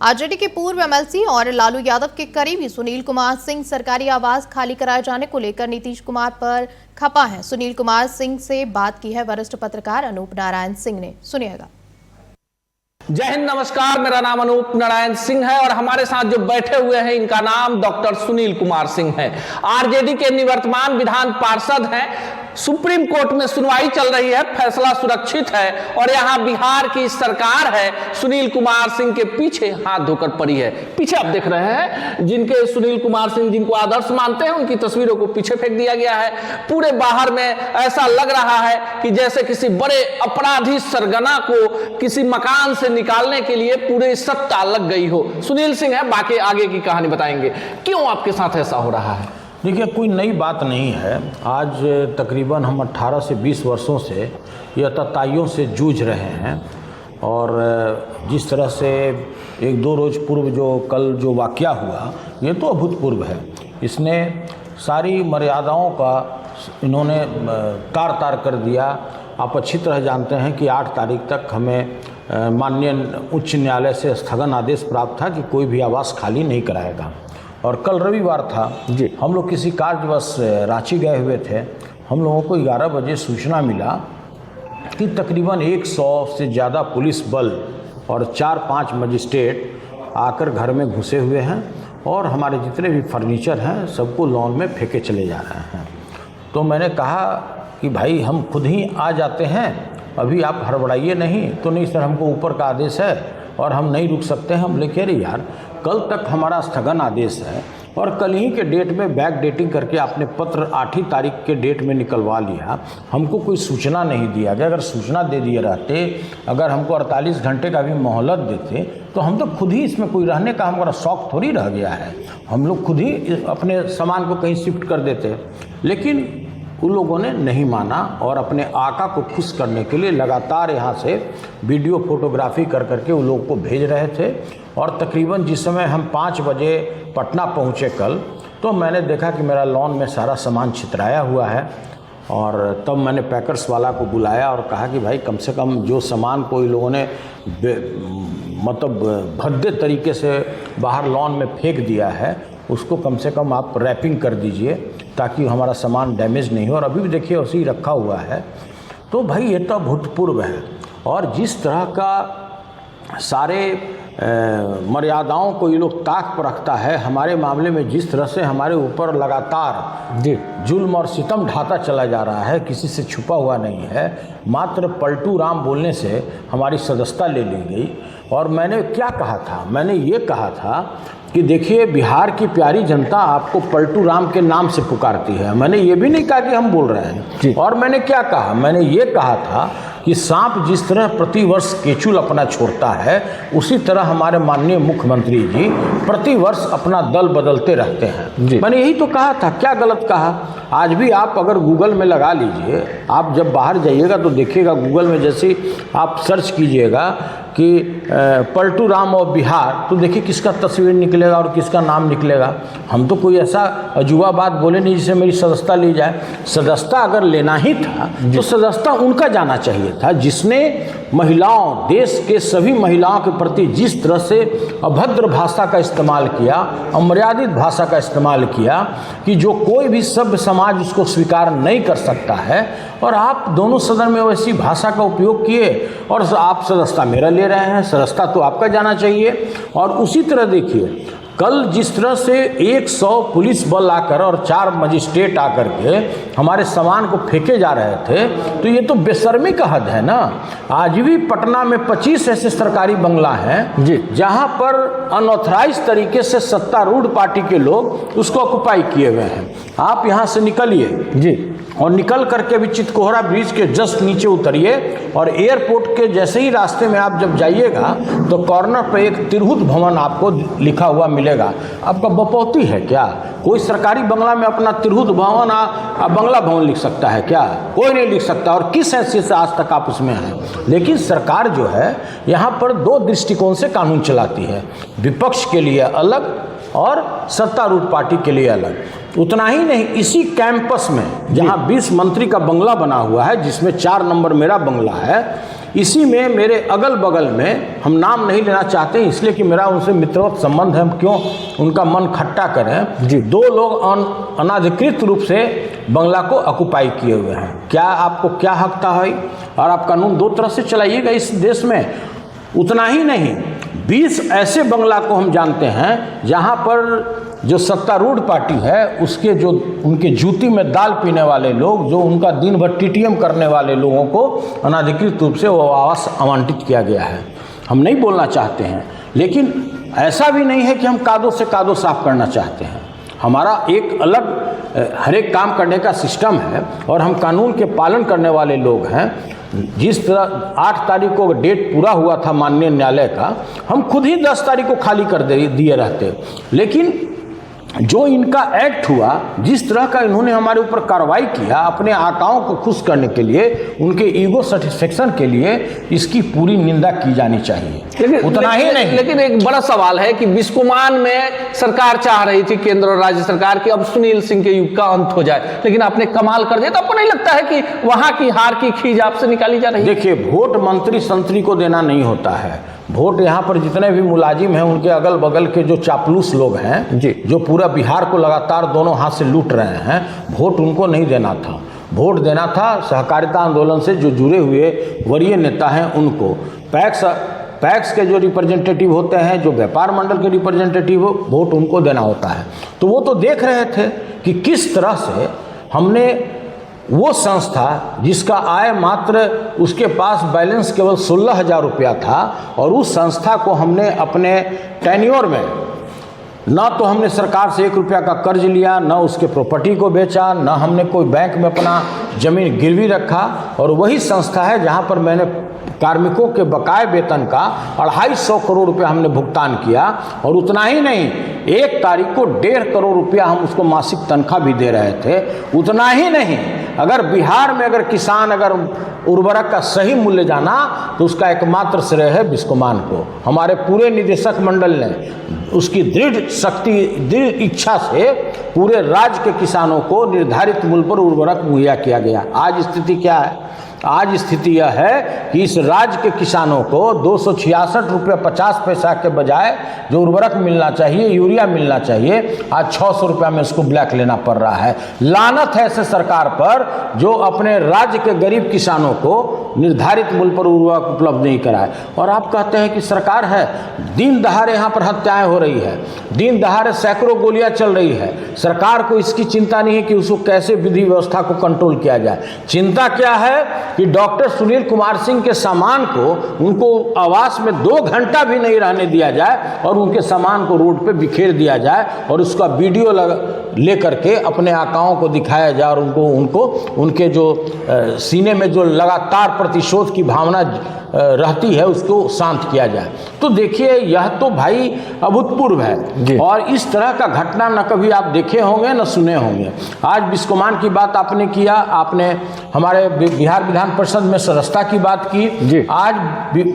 RJD के पूर्व MLC और लालू यादव के करीबी सुनील कुमार सिंह सरकारी आवास खाली कराए जाने को लेकर नीतीश कुमार पर खपा है। सुनील कुमार सिंह से बात की है वरिष्ठ पत्रकार अनूप नारायण सिंह ने, सुनिएगा। जय हिंद, नमस्कार। मेरा नाम अनूप नारायण सिंह है और हमारे साथ जो बैठे हुए हैं इनका नाम डॉक्टर सुनील कुमार सिंह है। आरजेडी के निवर्तमान विधान पार्षद हैं। सुप्रीम कोर्ट में सुनवाई चल रही है, फैसला सुरक्षित है और यहाँ बिहार की सरकार है सुनील कुमार सिंह के पीछे हाथ धोकर पड़ी है। पीछे आप देख रहे हैं जिनके सुनील कुमार सिंह जिनको आदर्श मानते हैं उनकी तस्वीरों को पीछे फेंक दिया गया है। पूरे बाहर में ऐसा लग रहा है कि जैसे किसी बड़े अपराधी सरगना को किसी मकान से निकालने के लिए पूरी सत्ता लग गई हो। सुनील सिंह है, बाकी आगे की कहानी बताएंगे। क्यों आपके साथ ऐसा हो रहा है? देखिए, कोई नई बात नहीं है। आज तकरीबन हम 18 से 20 वर्षों से ये अतताइयों से जूझ रहे हैं और जिस तरह से एक दो रोज़ पूर्व कल जो वाक़या हुआ ये तो अभूतपूर्व है। इसने सारी मर्यादाओं का इन्होंने तार तार कर दिया। आप अच्छी तरह जानते हैं कि 8 तारीख तक हमें माननीय उच्च न्यायालय से स्थगन आदेश प्राप्त था कि कोई भी आवास खाली नहीं कराएगा। और कल रविवार था जी, हम लोग किसी कार्यवश रांची गए हुए थे। हम लोगों को 11 बजे सूचना मिला कि तकरीबन 100 से ज़्यादा पुलिस बल और 4-5 मजिस्ट्रेट आकर घर में घुसे हुए हैं और हमारे जितने भी फर्नीचर हैं सबको लॉन में फेंके चले जा रहे हैं। तो मैंने कहा कि भाई हम खुद ही आ जाते हैं, अभी आप हड़बड़ाइए नहीं। तो नहीं सर, हमको ऊपर का आदेश है और हम नहीं रुक सकते हैं। हम लेके अरे यार, कल तक हमारा स्थगन आदेश है और कल ही के डेट में बैक डेटिंग करके आपने पत्र 8 तारीख के डेट में निकलवा लिया। हमको कोई सूचना नहीं दिया गया। अगर सूचना दे दिए रहते, अगर हमको 48 घंटे का भी मोहलत देते तो हम तो खुद ही इसमें कोई रहने का हमारा शौक थोड़ी रह गया है। हम लोग खुद ही अपने सामान को कहीं शिफ्ट कर देते। लेकिन उन लोगों ने नहीं माना और अपने आका को खुश करने के लिए लगातार यहाँ से वीडियो फोटोग्राफी कर करके उन लोगों को भेज रहे थे। और तकरीबन जिस समय हम 5 बजे पटना पहुँचे कल, तो मैंने देखा कि मेरा लॉन में सारा सामान छितराया हुआ है। और तब मैंने पैकर्स वाला को बुलाया और कहा कि भाई कम से कम जो सामान को इन लोगों ने मतलब भद्दे तरीके से बाहर लॉन में फेंक दिया है उसको कम से कम आप रैपिंग कर दीजिए ताकि हमारा सामान डैमेज नहीं हो। और अभी भी देखिए उसी रखा हुआ है। तो भाई ये तो अभूतपूर्व है। और जिस तरह का सारे मर्यादाओं को ये लोग ताक पर रखता है, हमारे मामले में जिस तरह से हमारे ऊपर लगातार जुल्म और सितम ढाता चला जा रहा है, किसी से छुपा हुआ नहीं है। मात्र पलटू राम बोलने से हमारी सदस्यता ले ली गई। और मैंने क्या कहा था? मैंने ये कहा था कि देखिए, बिहार की प्यारी जनता आपको पलटू राम के नाम से पुकारती है। मैंने ये भी नहीं कहा कि हम बोल रहे हैं। और मैंने क्या कहा? मैंने ये कहा था कि सांप जिस तरह प्रतिवर्ष केचुल अपना छोड़ता है, उसी तरह हमारे माननीय मुख्यमंत्री जी प्रतिवर्ष अपना दल बदलते रहते हैं। मैंने यही तो कहा था। क्या गलत कहा? आज भी आप अगर गूगल में लगा लीजिए, आप जब बाहर जाइएगा तो देखिएगा गूगल में जैसे आप सर्च कीजिएगा कि पलटू राम और बिहार, तो देखिए किसका तस्वीर निकलेगा और किसका नाम निकलेगा। हम तो कोई ऐसा अजूबा बात बोले नहीं जिससे मेरी सदस्यता ली जाए। सदस्यता अगर लेना ही था तो सदस्यता उनका जाना चाहिए था जिसने महिलाओं, देश के सभी महिलाओं के प्रति जिस तरह से अभद्र भाषा का इस्तेमाल किया, अमर्यादित भाषा का इस्तेमाल किया कि जो कोई भी सभ्य समाज उसको स्वीकार नहीं कर सकता है। और आप दोनों सदन में वैसी भाषा का उपयोग किए और आप सदस्यता मेरा ले रहे हैं। सदस्यता तो आपका जाना चाहिए। और उसी तरह देखिए, कल जिस तरह से 100 पुलिस बल आकर और 4 मजिस्ट्रेट आकर के हमारे सामान को फेंके जा रहे थे, तो ये तो बेशर्मी का हद है ना। आज भी पटना में 25 ऐसे सरकारी बंगला हैं जी, जहां पर अनऑथराइज तरीके से सत्तारूढ़ पार्टी के लोग उसको ऑक्युपाई किए हुए हैं। आप यहां से निकलिए जी और निकल करके भी चितकोहरा ब्रिज के जस्ट नीचे उतरिए और एयरपोर्ट के जैसे ही रास्ते में आप जब जाइएगा तो कॉर्नर पर एक तिरहुत भवन आपको लिखा हुआ मिलेगा। आपका बपौती है क्या? कोई सरकारी बंगला में अपना तिरहुत भवन बंगला भवन लिख सकता है क्या? कोई नहीं लिख सकता। और किस हैसियत से आज तक आप उसमें हैं? लेकिन सरकार जो है यहाँ पर 2 दृष्टिकोण से कानून चलाती है, विपक्ष के लिए अलग और सत्तारूढ़ पार्टी के लिए अलग। उतना ही नहीं, इसी कैंपस में जहां 20 मंत्री का बंगला बना हुआ है, जिसमें 4 नंबर मेरा बंगला है, इसी में मेरे अगल बगल में, हम नाम नहीं लेना चाहते इसलिए कि मेरा उनसे मित्रवत संबंध है, हम क्यों उनका मन खट्टा करें जी। 2 लोग अनाधिकृत रूप से बंगला को ऑक्युपाई किए हुए हैं। क्या आपको क्या हक था भाई? और आप कानून 2 तरह से चलाइएगा इस देश में। उतना ही नहीं, 20 ऐसे बंगला को हम जानते हैं जहां पर जो सत्तारूढ़ पार्टी है उसके जो उनके जूती में दाल पीने वाले लोग, जो उनका दिन भर टीटीएम करने वाले लोगों को अनाधिकृत रूप से वो आवास आवंटित किया गया है। हम नहीं बोलना चाहते हैं, लेकिन ऐसा भी नहीं है कि हम कादो से कादो साफ करना चाहते हैं। हमारा एक अलग हर एक काम करने का सिस्टम है और हम कानून के पालन करने वाले लोग हैं। जिस तरह 8 तारीख को डेट पूरा हुआ था माननीय न्यायालय का, हम खुद ही 10 तारीख को खाली कर दिए रहते, लेकिन जो इनका एक्ट हुआ, जिस तरह का इन्होंने हमारे ऊपर कार्रवाई किया अपने आकाओं को खुश करने के लिए, उनके ईगो सेटिस्फेक्शन के लिए, इसकी पूरी निंदा की जानी चाहिए। लेकिन एक बड़ा सवाल है कि बिस्कोमान में सरकार चाह रही थी, केंद्र और राज्य सरकार, की अब सुनील सिंह के युग का अंत हो जाए, लेकिन आपने कमाल कर दिया। तो आपको नहीं लगता है कि वहां की हार की खीज आपसे निकाली जा रही है? देखिए, वोट मंत्री संतरी को देना नहीं होता है। वोट यहाँ पर जितने भी मुलाजिम हैं, उनके अगल बगल के जो चापलूस लोग हैं जी, जो पूरा बिहार को लगातार दोनों हाथ से लूट रहे हैं, वोट उनको नहीं देना था। वोट देना था सहकारिता आंदोलन से जो जुड़े हुए वरीय नेता हैं उनको। पैक्स के जो रिप्रेजेंटेटिव होते हैं, जो व्यापार मंडल के रिप्रेजेंटेटिव, वोट उनको देना होता है। तो वो तो देख रहे थे कि किस तरह से हमने वो संस्था जिसका आय मात्र, उसके पास बैलेंस केवल 16,000 रुपया था, और उस संस्था को हमने अपने टेन्योर में, ना तो हमने सरकार से 1 रुपया का कर्ज लिया, ना उसके प्रॉपर्टी को बेचा, ना हमने कोई बैंक में अपना जमीन गिरवी रखा, और वही संस्था है जहां पर मैंने कार्मिकों के बकाये वेतन का 250 करोड़ रुपया हमने भुगतान किया। और उतना ही नहीं, 1 तारीख को 1.5 करोड़ रुपया हम उसको मासिक तनख्वाह भी दे रहे थे। उतना ही नहीं, अगर बिहार में अगर किसान अगर उर्वरक का सही मूल्य जाना, तो उसका एकमात्र श्रेय है बिस्कोमान को। हमारे पूरे निदेशक मंडल ने उसकी दृढ़ इच्छा से पूरे राज्य के किसानों को निर्धारित मूल्य पर उर्वरक मुहैया किया गया। आज स्थिति क्या है? आज स्थिति यह है कि इस राज्य के किसानों को 266 रुपये 50 पैसा के बजाय जो उर्वरक मिलना चाहिए, यूरिया मिलना चाहिए, आज 600 रुपया में उसको ब्लैक लेना पड़ रहा है। लानत है ऐसे सरकार पर जो अपने राज्य के गरीब किसानों को निर्धारित मूल्य पर उर्वरक उपलब्ध नहीं कराए। और आप कहते हैं कि सरकार है, दिन दहाड़े यहाँ पर हत्याएं हो रही है, दिन दहाड़े सैकड़ों गोलियां चल रही है। सरकार को इसकी चिंता नहीं है कि उसको कैसे विधि व्यवस्था को कंट्रोल किया जाए। चिंता क्या है कि डॉक्टर सुनील कुमार सिंह के सामान को, उनको आवास में 2 घंटा भी नहीं रहने दिया जाए और उनके सामान को रोड पे बिखेर दिया जाए और उसका वीडियो लेकर के अपने आकाओं को दिखाया जाए और उनको उनके जो सीने में जो लगातार प्रतिशोध की भावना रहती है उसको शांत किया जाए। तो देखिए, यह तो भाई अभूतपूर्व है और इस तरह का घटना न कभी आप देखे होंगे न सुने होंगे। आज बिस्कोमान की बात आपने किया, आपने हमारे बिहार विधान परिषद में सदस्यता की बात की। आज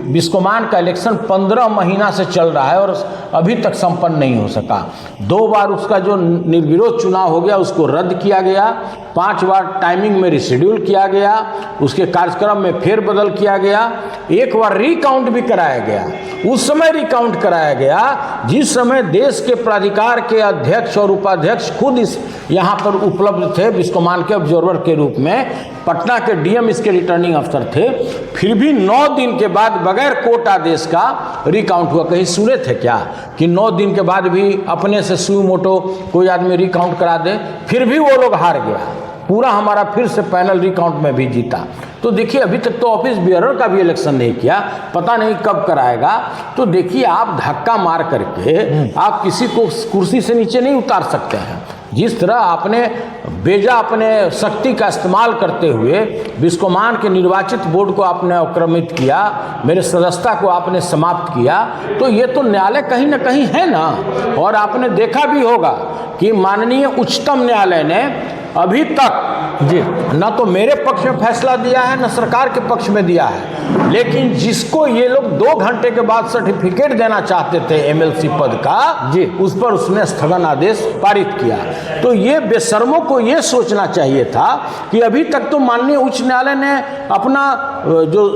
बिस्कोमान का इलेक्शन 15 महीना से चल रहा है और अभी तक संपन्न नहीं हो सका। 2 बार उसका जो निर्विरोध चुनाव हो गया उसको रद्द किया गया, 5 बार टाइमिंग में रिशेड्यूल किया गया, उसके कार्यक्रम में फेरबदल किया गया, 1 बार रिकाउंट भी कराया गया। उस समय रिकाउंट कराया गया जिस समय देश के प्राधिकार के अध्यक्ष और उपाध्यक्ष खुद इस यहाँ पर उपलब्ध थे, बिस्कोमान के ऑब्जर्वर के रूप में, पटना के डीएम इसके रिटर्निंग अफसर थे। फिर भी 9 दिन के बाद बगैर कोर्ट आदेश का रिकाउंट हुआ। कहीं सुने थे क्या कि 9 दिन के बाद भी अपने से सुई मोटो कोई आदमी रिकाउंट करा दे? फिर भी वो लोग हार गया, पूरा हमारा फिर से पैनल रिकाउंट में भी जीता। तो देखिए, अभी तक तो ऑफिस बियरर का भी इलेक्शन नहीं किया, पता नहीं कब कराएगा। तो देखिए, आप धक्का मार करके आप किसी को कुर्सी से नीचे नहीं उतार सकते हैं। जिस तरह आपने बेजा अपने शक्ति का इस्तेमाल करते हुए बिस्कोमान के निर्वाचित बोर्ड को आपने आक्रमित किया, मेरे सदस्यता को आपने समाप्त किया, तो ये तो न्यायालय कहीं ना कहीं है ना। और आपने देखा भी होगा कि माननीय उच्चतम न्यायालय ने अभी तक न तो मेरे पक्ष में फैसला दिया है न सरकार के पक्ष में दिया है, लेकिन जिसको ये लोग 2 घंटे के बाद सर्टिफिकेट देना चाहते थे एमएलसी पद का, उस पर उसने स्थगन आदेश पारित किया। तो ये बेशर्मों को ये सोचना चाहिए था कि अभी तक तो माननीय उच्च न्यायालय ने अपना जो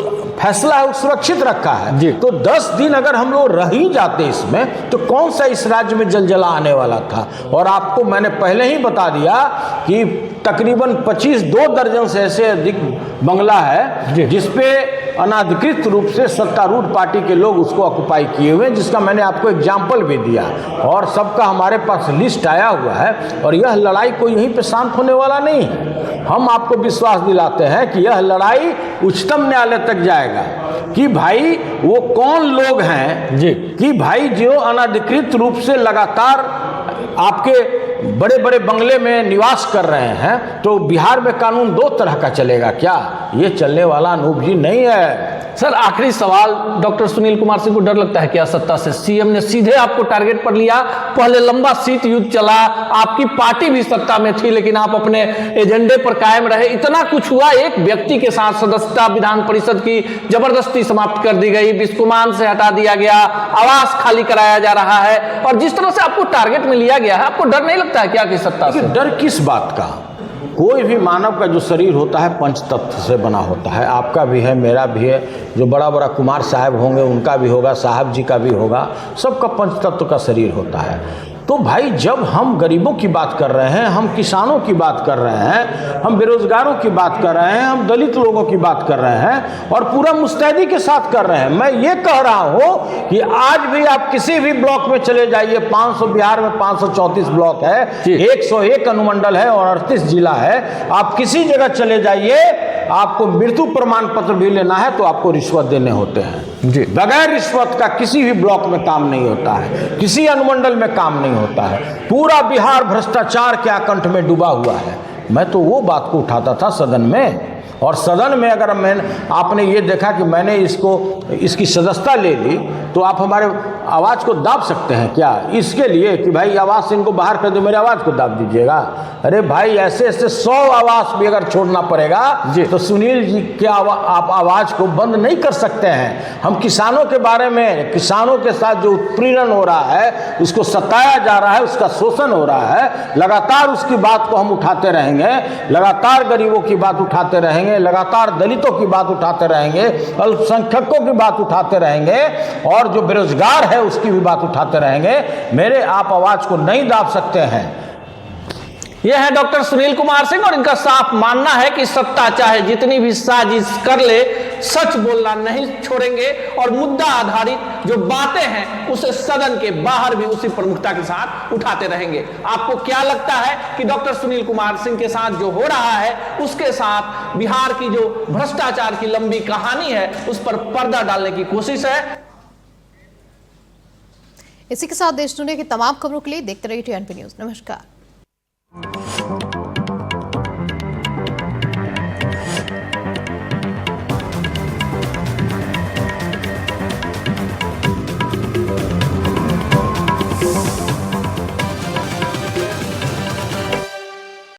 फैसला है वो सुरक्षित रखा है। तो 10 दिन अगर हम लोग रह ही जाते इसमें तो कौन सा इस राज्य में जलजला आने वाला था। और आपको मैंने पहले ही बता दिया कि तकरीबन 2 दर्जन से ऐसे अधिक बंगला है जिसपे अनाधिकृत रूप से सत्तारूढ़ पार्टी के लोग उसको ऑक्युपाई किए हुए हैं, जिसका मैंने आपको एग्जाम्पल भी दिया और सबका हमारे पास लिस्ट आया हुआ है। और यह लड़ाई कोई यहीं पे शांत होने वाला नहीं है। हम आपको विश्वास दिलाते हैं कि यह लड़ाई उच्चतम न्यायालय तक जाएगा कि भाई वो कौन लोग हैं कि भाई जो अनाधिकृत रूप से लगातार आपके बड़े बड़े बंगले में निवास कर रहे हैं। तो बिहार में कानून 2 तरह का चलेगा क्या? ये चलने वाला अनूप जी नहीं है। सर आखिरी सवाल, डॉक्टर सुनील कुमार सिंह को डर लगता है क्या सत्ता से? सीएम ने सीधे आपको टारगेट पर लिया, पहले लंबा सीट युद्ध चला, आपकी पार्टी भी सत्ता में थी लेकिन आप अपने एजेंडे पर कायम रहे, इतना कुछ हुआ, एक व्यक्ति के साथ सदस्यता विधान परिषद की जबरदस्ती समाप्त कर दी गई, बिस्कुमान से हटा दिया गया, आवास खाली कराया जा रहा है, और जिस तरह से आपको टारगेट में लिया गया है, आपको डर नहीं लगता है क्या कि सत्ता से? डर किस बात का? कोई भी मानव का जो शरीर होता है पंच तत्व से बना होता है। आपका भी है, मेरा भी है, जो बड़ा बड़ा कुमार साहब होंगे उनका भी होगा, साहब जी का भी होगा, सबका पंच तत्व का शरीर होता है। तो भाई जब हम गरीबों की बात कर रहे हैं, हम किसानों की बात कर रहे हैं, हम बेरोजगारों की बात कर रहे हैं, हम दलित लोगों की बात कर रहे हैं और पूरा मुस्तैदी के साथ कर रहे हैं। मैं ये कह रहा हूँ कि आज भी आप किसी भी ब्लॉक में चले जाइए, 500 बिहार में 534 ब्लॉक है, 101 अनुमंडल है और 38 जिला है। आप किसी जगह चले जाइए, आपको मृत्यु प्रमाण पत्र भी लेना है तो आपको रिश्वत देने होते हैं। बगैर रिश्वत का किसी भी ब्लॉक में काम नहीं होता है, किसी अनुमंडल में काम नहीं होता है। पूरा बिहार भ्रष्टाचार के आकंठ में डूबा हुआ है। मैं तो वो बात को उठाता था सदन में, और सदन में अगर आपने ये देखा कि मैंने इसकी सदस्यता ले ली तो आप हमारे आवाज़ को दाब सकते हैं क्या? इसके लिए कि भाई आवाज़ से इनको बाहर कर दो, मेरे आवाज़ को दाब दीजिएगा? अरे भाई ऐसे 100 आवाज़ भी अगर छोड़ना पड़ेगा तो सुनील जी के आप आवाज़ को बंद नहीं कर सकते हैं। हम किसानों के बारे में, किसानों के साथ जो उत्पीड़न हो रहा है, उसको सताया जा रहा है, उसका शोषण हो रहा है, लगातार उसकी बात को हम उठाते रहेंगे, लगातार गरीबों की बात उठाते रहेंगे, लगातार दलितों की बात उठाते रहेंगे, अल्पसंख्यकों की बात उठाते रहेंगे और जो बेरोजगार है उसकी भी बात उठाते रहेंगे। मेरे आप आवाज को नहीं दाब सकते हैं। यह है डॉक्टर सुनील कुमार सिंह और इनका साफ मानना है कि सत्ता चाहे जितनी भी साजिश कर ले, सच बोलना नहीं छोड़ेंगे और मुद्दा आधारित जो बातें हैं उसे सदन के बाहर भी उसी प्रमुखता के साथ उठाते रहेंगे। आपको क्या लगता है कि डॉक्टर सुनील कुमार सिंह के साथ जो हो रहा है उसके साथ बिहार की जो भ्रष्टाचार की लंबी कहानी है उस पर पर्दा डालने की कोशिश है? इसी के साथ देश दुनिया की तमाम खबरों के लिए देखते रहिए TNP न्यूज़। नमस्कार।